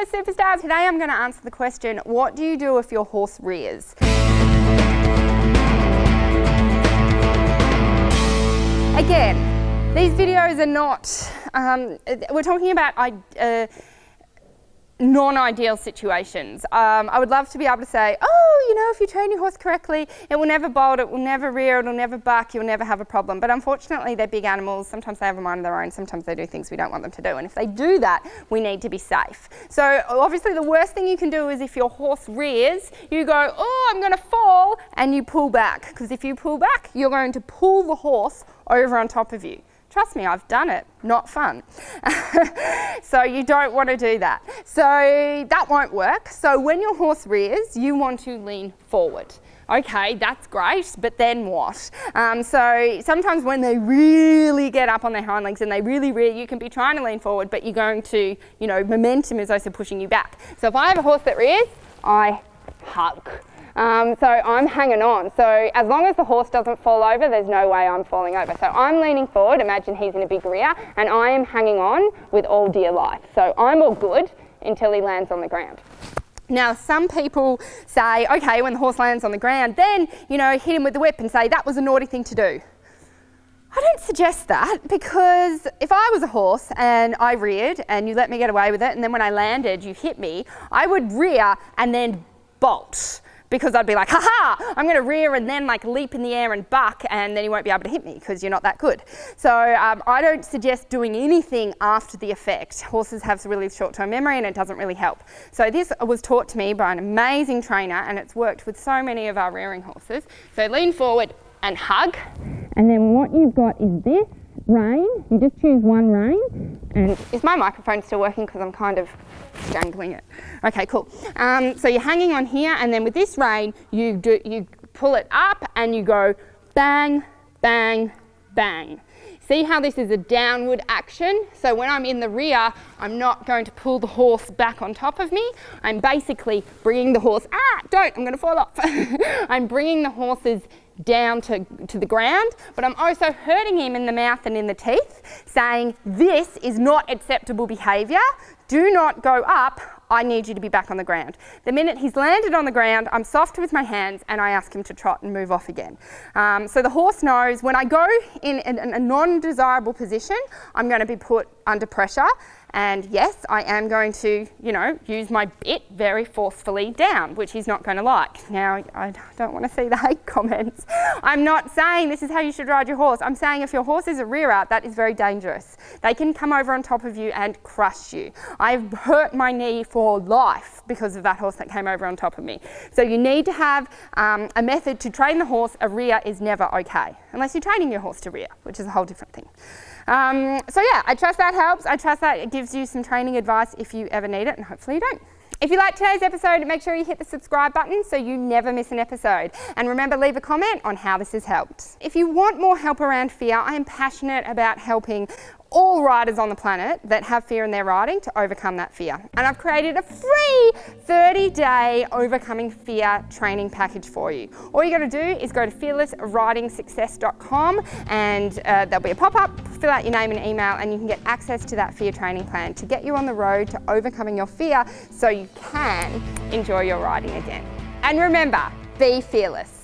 Fearless Superstar. Today I'm going to answer the question, what do you do if your horse rears? Again, these videos are not, we're talking about non-ideal situations. I would love to be able to say, oh, you know, if you train your horse correctly, it will never bolt, it will never rear, it will never buck, you'll never have a problem. But unfortunately, they're big animals. Sometimes they have a mind of their own. Sometimes they do things we don't want them to do. And if they do that, we need to be safe. So obviously, the worst thing you can do is if your horse rears, you go, oh, I'm going to fall, and you pull back. Because if you pull back, you're going to pull the horse over on top of you. Trust me, I've done it. Not fun. So you don't want to do that. So that won't work. So when your horse rears, you want to lean forward. Okay, that's great, but then what? So sometimes when they really get up on their hind legs and they really rear, you can be trying to lean forward, but you're going to, you know, momentum is also pushing you back. So if I have a horse that rears, I hug. So I'm hanging on. So as long as the horse doesn't fall over, there's no way I'm falling over. So I'm leaning forward, imagine he's in a big rear, and I am hanging on with all dear life. So I'm all good until he lands on the ground. Now, some people say, okay, when the horse lands on the ground, then, you know, hit him with the whip and say, that was a naughty thing to do. I don't suggest that, because if I was a horse and I reared and you let me get away with it, and then when I landed, you hit me, I would rear and then bolt. Because I'd be like, ha-ha, I'm going to rear and then like leap in the air and buck, and then you won't be able to hit me because you're not that good. So I don't suggest doing anything after the effect. Horses have really short-term memory and it doesn't really help. So this was taught to me by an amazing trainer, and it's worked with so many of our rearing horses. So lean forward and hug. And then what you've got is this rein. You just choose one rein. And is my microphone still working? Because I'm kind of strangling it. Okay, cool. So you're hanging on here, and then with this rein, you pull it up and you go bang, bang, bang. See how this is a downward action? So when I'm in the rear, I'm not going to pull the horse back on top of me. I'm basically bringing the horse, I'm going to fall off. I'm bringing the horses down to the ground, but I'm also hurting him in the mouth and in the teeth, saying this is not acceptable behaviour. Do not go up. I need you to be back on the ground. The minute he's landed on the ground, I'm soft with my hands and I ask him to trot and move off again. So the horse knows when I go in a non-desirable position, I'm going to be put under pressure. And yes, I am going to, you know, use my bit very forcefully down, which he's not going to like. Now, I don't want to see the hate comments. I'm not saying this is how you should ride your horse. I'm saying if your horse is a rearer, that is very dangerous. They can come over on top of you and crush you. I've hurt my knee for life because of that horse that came over on top of me. So you need to have a method to train the horse. A rear is never okay, unless you're training your horse to rear, which is a whole different thing. So yeah, I trust that helps. I trust that it gives you some training advice if you ever need it, and hopefully you don't. If you like today's episode, make sure you hit the subscribe button so you never miss an episode. And remember, leave a comment on how this has helped. If you want more help around fear, I am passionate about helping all riders on the planet that have fear in their riding to overcome that fear. And I've created a free 30-day overcoming fear training package for you. All you got to do is go to fearlessridingsuccess.com, and there'll be a pop-up, fill out your name and email, and you can get access to that fear training plan to get you on the road to overcoming your fear so you can enjoy your riding again. And remember, be fearless.